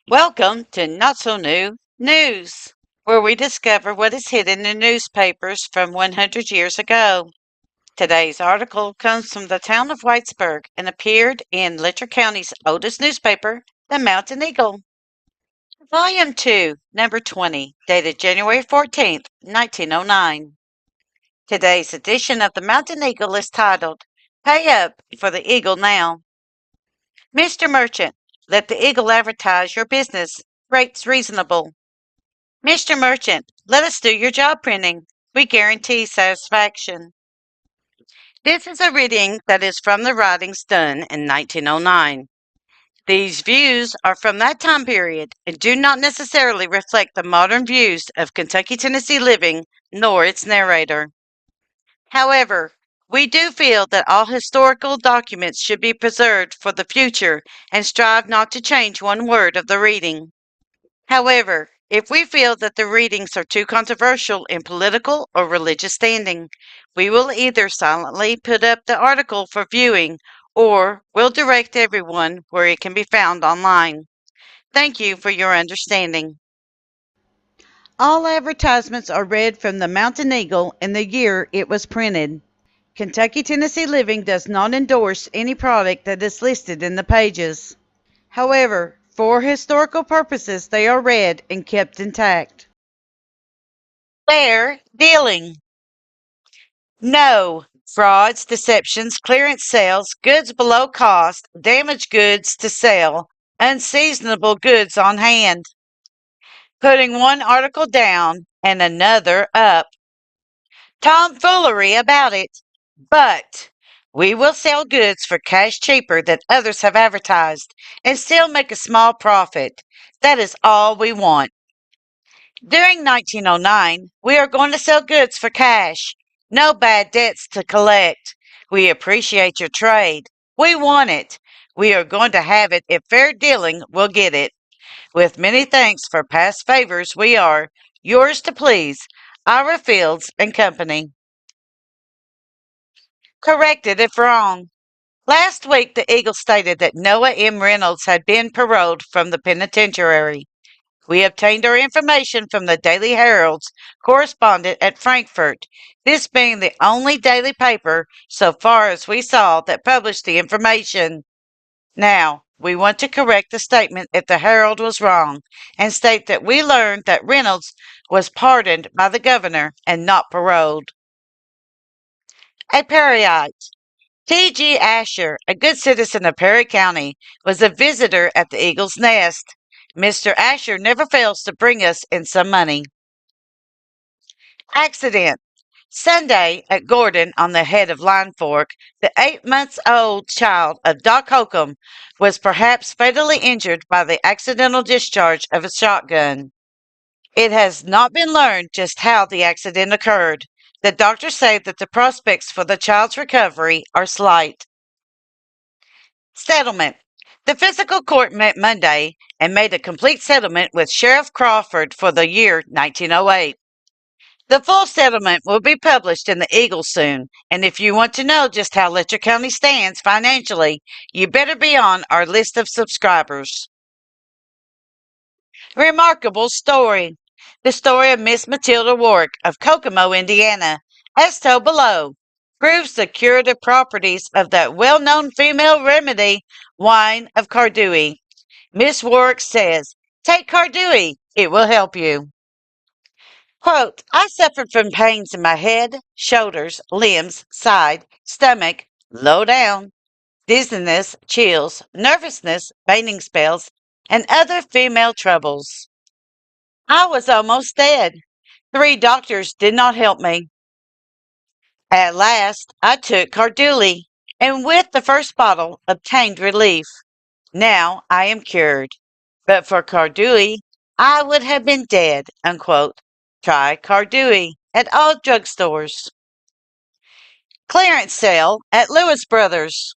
Welcome to Not So New News, where we discover what is hidden in newspapers from 100 years ago. Today's article comes from the town of Whitesburg and appeared in Letcher County's oldest newspaper, the Mountain Eagle. Volume 2, Number 20, dated January 14th, 1909. Today's edition of the Mountain Eagle is titled, Pay Up for the Eagle Now. Mr. Merchant, let the Eagle advertise your business. Rates reasonable. Mr. Merchant, let us do your job printing. We guarantee satisfaction. This is a reading that is from the writings done in 1909. These views are from that time period and do not necessarily reflect the modern views of Kentucky, Tennessee living, nor its narrator. However, we do feel that all historical documents should be preserved for the future and strive not to change one word of the reading. However, if we feel that the readings are too controversial in political or religious standing, we will either silently put up the article for viewing or will direct everyone where it can be found online. Thank you for your understanding. All advertisements are read from the Mountain Eagle in the year it was printed. Kentucky Tennessee Living does not endorse any product that is listed in the pages. However, for historical purposes, they are read and kept intact. Fair dealing. No frauds, deceptions, clearance sales, goods below cost, damaged goods to sell, unseasonable goods on hand. Putting one article down and another up. Tomfoolery about it. But we will sell goods for cash cheaper than others have advertised and still make a small profit. That is all we want. During 1909, we are going to sell goods for cash. No bad debts to collect. We appreciate your trade. We want it. We are going to have it if fair dealing will get it. With many thanks for past favors, we are yours to please, Ira Fields and Company. Corrected if wrong. Last week, the Eagle stated that Noah M. Reynolds had been paroled from the penitentiary. We obtained our information from the Daily Herald's correspondent at Frankfort, this being the only daily paper, so far as we saw, that published the information. Now, we want to correct the statement if the Herald was wrong and state that we learned that Reynolds was pardoned by the governor and not paroled. A Perryite. T.G. Asher, a good citizen of Perry County, was a visitor at the Eagle's Nest. Mr. Asher never fails to bring us in some money. Accident. Sunday at Gordon on the head of Line Fork, the 8-month-old child of Doc Holcomb was perhaps fatally injured by the accidental discharge of a shotgun. It has not been learned just how the accident occurred. The doctors say that the prospects for the child's recovery are slight. Settlement. The physical court met Monday and made a complete settlement with Sheriff Crawford for the year 1908. The full settlement will be published in the Eagle soon, and if you want to know just how Letcher County stands financially, you better be on our list of subscribers. Remarkable story. The story of Miss Matilda Warwick of Kokomo, Indiana, as told below, proves the curative properties of that well-known female remedy, wine of Cardui. Miss Warwick says, take Cardui, it will help you. Quote, I suffered from pains in my head, shoulders, limbs, side, stomach, low down, dizziness, chills, nervousness, fainting spells, and other female troubles. I was almost dead. 3 doctors did not help me. At last, I took Carduli, and with the first bottle obtained relief. Now I am cured. But for Cardui, I would have been dead, unquote. Try Cardui at all drugstores. Clearance sale at Lewis Brothers.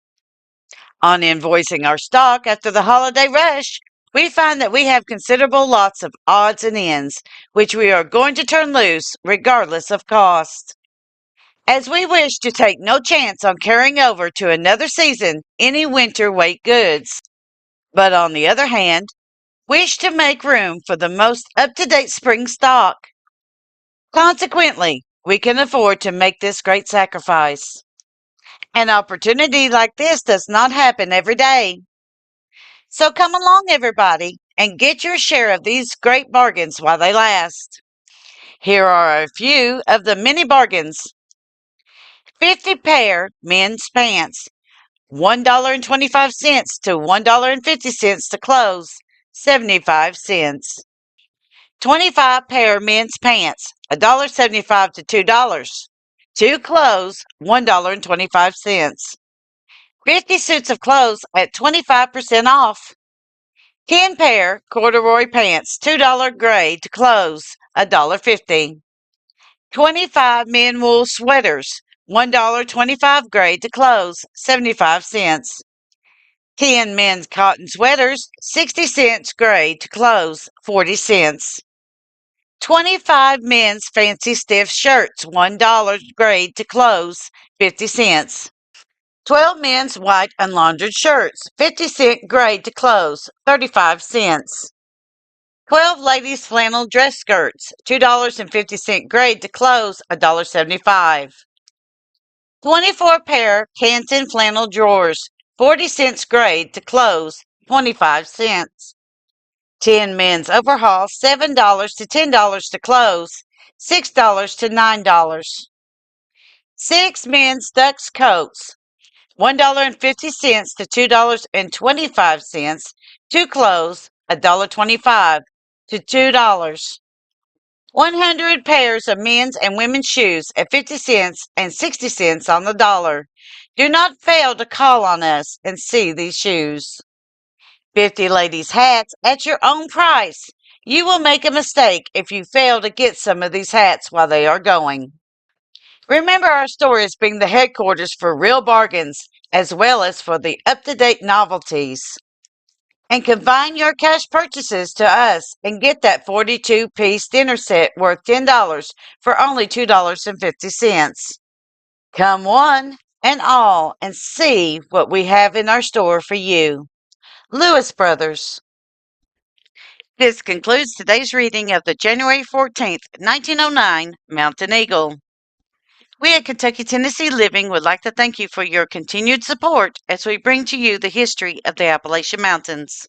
On invoicing our stock after the holiday rush, we find that we have considerable lots of odds and ends, which we are going to turn loose regardless of cost. As we wish to take no chance on carrying over to another season any winter weight goods. But on the other hand, wish to make room for the most up-to-date spring stock. Consequently, we can afford to make this great sacrifice. An opportunity like this does not happen every day. So come along, everybody, and get your share of these great bargains while they last. Here are a few of the many bargains. 50 pair men's pants, $1.25 to $1.50 to clothes, 75 cents. 25 pair men's pants, $1.75 to $2. Two clothes, $1.25. 50 suits of clothes at 25% off. 10 pair corduroy pants, $2 grade to clothes, $1.50. 25 men wool sweaters, $1.25 grade to clothes, 75 cents. 10 men's cotton sweaters, 60 cents grade to clothes, 40 cents. 25 men's fancy stiff shirts, $1 grade to clothes, 50 cents. 12 men's white unlaundered shirts, 50-cent grade to clothes, 35 cents. 12 ladies flannel dress skirts, $2.50 grade to clothes, $1.75. 24 pair Canton flannel drawers, 40 cents grade to clothes, 25 cents. 10 men's overalls, $7 to $10 to clothes, $6 to $9. 6 men's Dux coats, $1.50 to $2.25 to clothes, $1.25 to $2. 100 pairs of men's and women's shoes at 50 cents and 60 cents on the dollar. Do not fail to call on us and see these shoes. 50 ladies' hats at your own price. You will make a mistake if you fail to get some of these hats while they are going. Remember our store as being the headquarters for real bargains as well as for the up-to-date novelties. And combine your cash purchases to us and get that 42-piece dinner set worth $10 for only $2.50. Come one and all and see what we have in our store for you. Lewis Brothers. This concludes today's reading of the January 14th, 1909 Mountain Eagle. We at Kentucky Tennessee Living would like to thank you for your continued support as we bring to you the history of the Appalachian Mountains.